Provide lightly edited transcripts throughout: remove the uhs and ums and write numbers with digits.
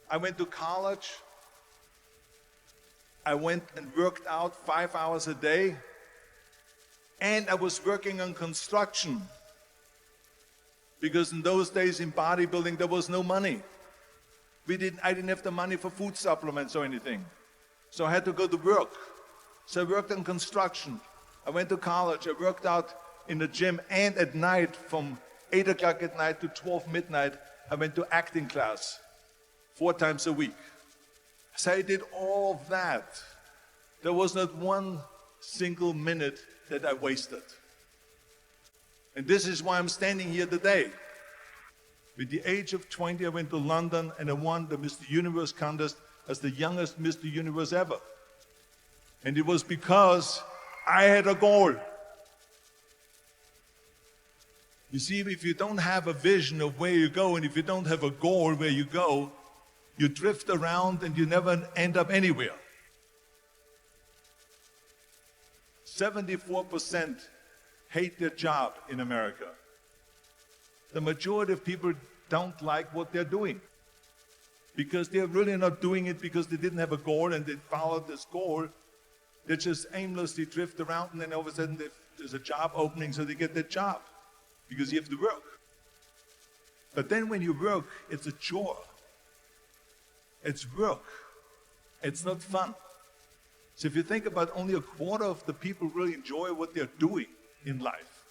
I went to college. I went and worked out 5 hours a day. And I was working on construction. Because in those days in bodybuilding, there was no money. I didn't have the money for food supplements or anything. So I had to go to work. So I worked on construction. I went to college. I worked out in the gym. And at night, from 8 o'clock at night to 12 midnight, I went to acting class 4 times a week. So I did all of that. There was not one single minute that I wasted. And this is why I'm standing here today. With the age of 20, I went to London and I won the Mr. Universe contest as the youngest Mr. Universe ever. And it was because I had a goal. You see, if you don't have a vision of where you go, and if you don't have a goal where you go, you drift around and you never end up anywhere. 74% hate their job in America. The majority of people don't like what they're doing because they're really not doing it because they didn't have a goal and they followed this goal. They just aimlessly drift around, and then all of a sudden there's a job opening, so they get that job because you have to work. But then when you work, it's a chore. It's work. It's not fun. So if you think about, only a quarter of the people really enjoy what they're doing in life.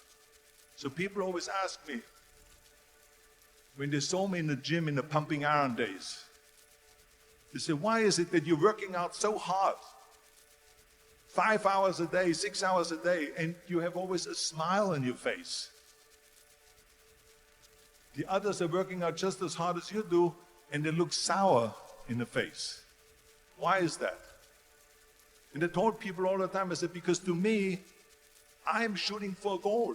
So people always ask me, when they saw me in the gym in the pumping iron days, they say, why is it that you're working out so hard? 5 hours a day, 6 hours a day, and you have always a smile on your face. The others are working out just as hard as you do, and they look sour in the face. Why is that? And I told people all the time, I said, because to me, I'm shooting for a goal.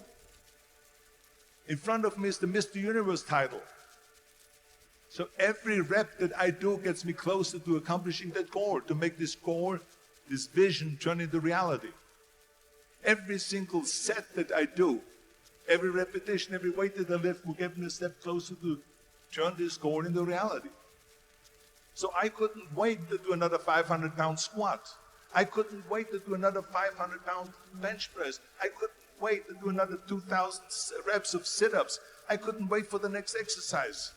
In front of me is the Mr. Universe title. So every rep that I do gets me closer to accomplishing that goal, to make this goal, this vision, turn into reality. Every single set that I do, every repetition, every weight that I lift will get me a step closer to turn this goal into reality. So I couldn't wait to do another 500-pound squat. I couldn't wait to do another 500-pound bench press. I couldn't wait to do another 2,000 reps of sit-ups. I couldn't wait for the next exercise.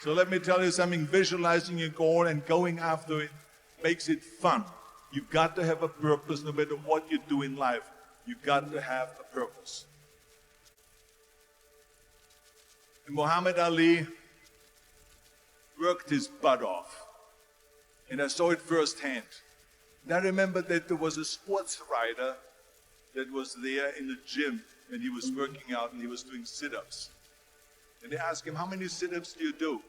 So let me tell you something, visualizing your goal and going after it makes it fun. You've got to have a purpose no matter what you do in life. You've got to have a purpose. And Muhammad Ali worked his butt off. And I saw it firsthand. And I remember that there was a sports writer that was there in the gym and he was working out and he was doing sit-ups. And they asked him, how many sit-ups do you do?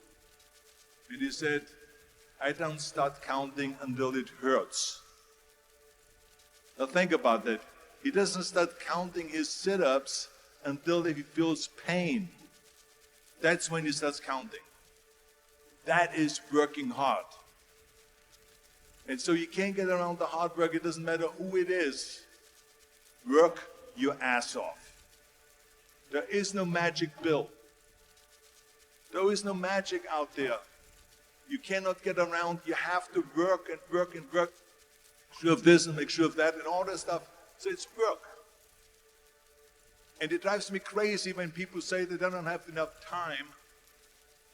And he said, I don't start counting until it hurts. Now think about that. He doesn't start counting his sit-ups until he feels pain. That's when he starts counting. That is working hard. And so you can't get around the hard work. It doesn't matter who it is. Work your ass off. There is no magic pill. There is no magic out there. You cannot get around. You have to work and work and work. Make sure of this and make sure of that and all that stuff. So it's work. And it drives me crazy when people say they don't have enough time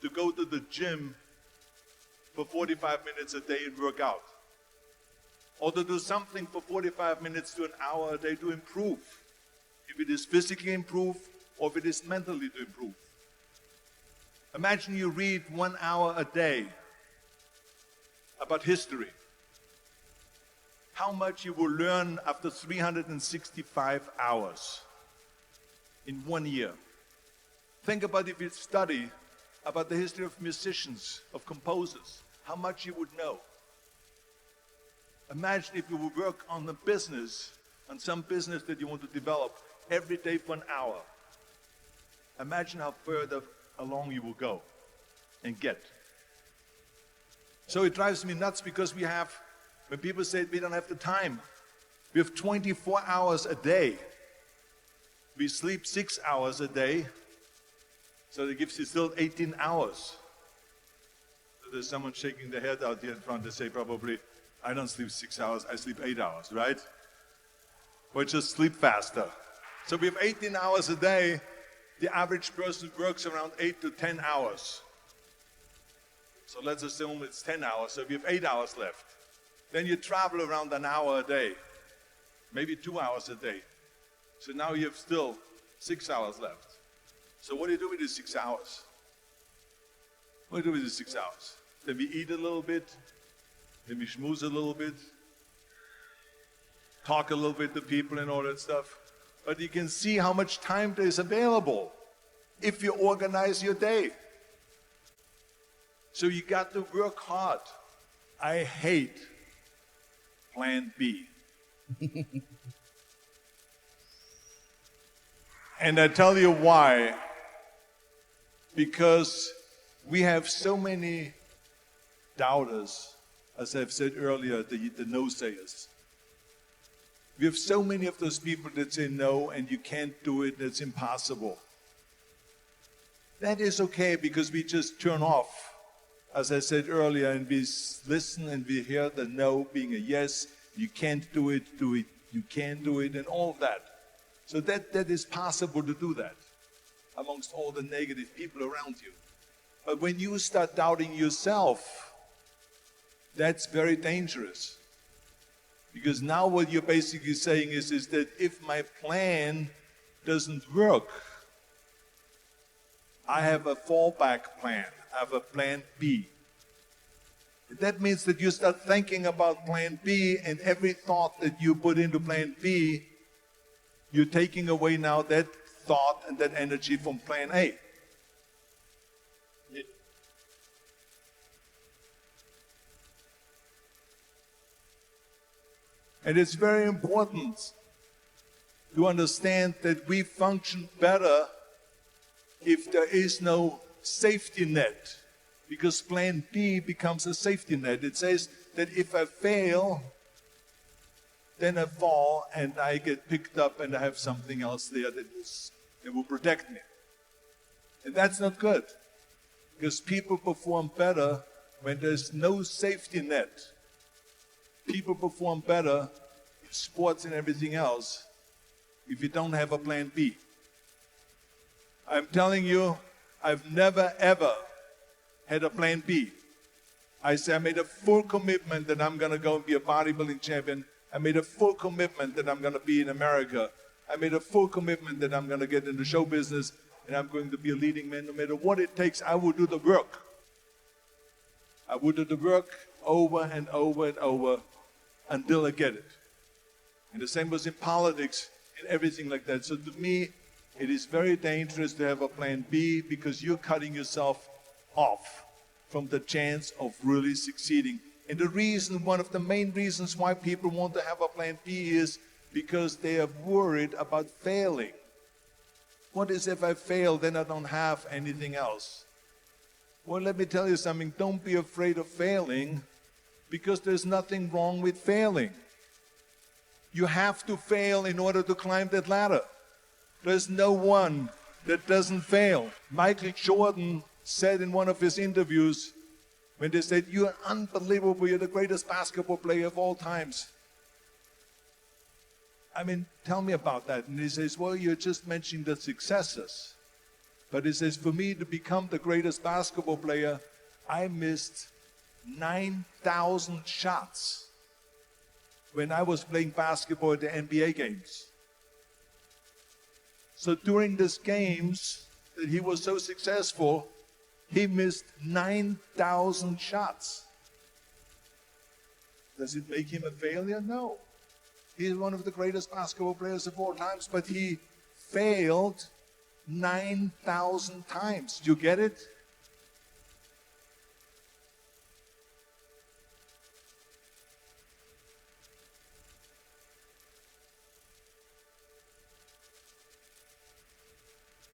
to go to the gym for 45 minutes a day and work out. Or to do something for 45 minutes to an hour a day to improve. If it is physically improve or if it is mentally to improve. Imagine you read 1 hour a day about history. How much you will learn after 365 hours in 1 year. Think about if you study about the history of musicians, of composers, how much you would know. Imagine if you would work on a business, on some business that you want to develop every day for an hour. Imagine how further along you will go and get. So it drives me nuts because when people say we don't have the time, we have 24 hours a day. We sleep 6 hours a day, so that gives you still 18 hours. So there's someone shaking their head out here in front. They say probably, I don't sleep 6 hours, I sleep 8 hours, right? Or just sleep faster. So we have 18 hours a day. The average person works around 8 to 10 hours. So let's assume it's 10 hours, so we have 8 hours left. Then you travel around an hour a day, maybe 2 hours a day. So now you have still 6 hours left. So what do you do with these 6 hours? What do you do with these 6 hours? Then we eat a little bit, then we schmooze a little bit, talk a little bit to people and all that stuff. But you can see how much time there is available if you organize your day. So you got to work hard. I hate plan B. And I tell you why. Because we have so many doubters, as I've said earlier, the no-sayers. We have so many of those people that say no and you can't do it, it's impossible. That is okay because we just turn off, as I said earlier, and we listen and we hear the no being a yes. You can't do it, you can do it, and all of that. So that is possible to do that amongst all the negative people around you. But when you start doubting yourself, that's very dangerous. Because now what you're basically saying is that if my plan doesn't work, I have a fallback plan. I have a plan B. That means that you start thinking about plan B, and every thought that you put into plan B, you're taking away now that thought and that energy from plan A. And it's very important to understand that we function better if there is no safety net, because plan B becomes a safety net. It says that if I fail, then I fall and I get picked up and I have something else there that will protect me. And that's not good, because people perform better when there's no safety net. People perform better in sports and everything else if you don't have a plan B. I'm telling you, I've never ever had a plan B. I made a full commitment that I'm going to go and be a bodybuilding champion. I made a full commitment that I'm going to be in America. I made a full commitment that I'm going to get into show business and I'm going to be a leading man. No matter what it takes, I will do the work. I will do the work over and over and over until I get it. And the same was in politics and everything like that. So to me, it is very dangerous to have a plan B, because you're cutting yourself off from the chance of really succeeding. And the reason, one of the main reasons why people want to have a plan B is because they are worried about failing. What is if I fail, then I don't have anything else? Well, let me tell you something. Don't be afraid of failing, because there's nothing wrong with failing. You have to fail in order to climb that ladder. There's no one that doesn't fail. Michael Jordan said in one of his interviews, when they said, "You're unbelievable, you're the greatest basketball player of all times." I mean, tell me about that. And he says, well, you're just mentioning the successes. But he says, for me to become the greatest basketball player, I missed 9,000 shots when I was playing basketball at the NBA games. So during these games that he was so successful, he missed 9,000 shots. Does it make him a failure? No. He's one of the greatest basketball players of all times, but he failed 9,000 times. Do you get it?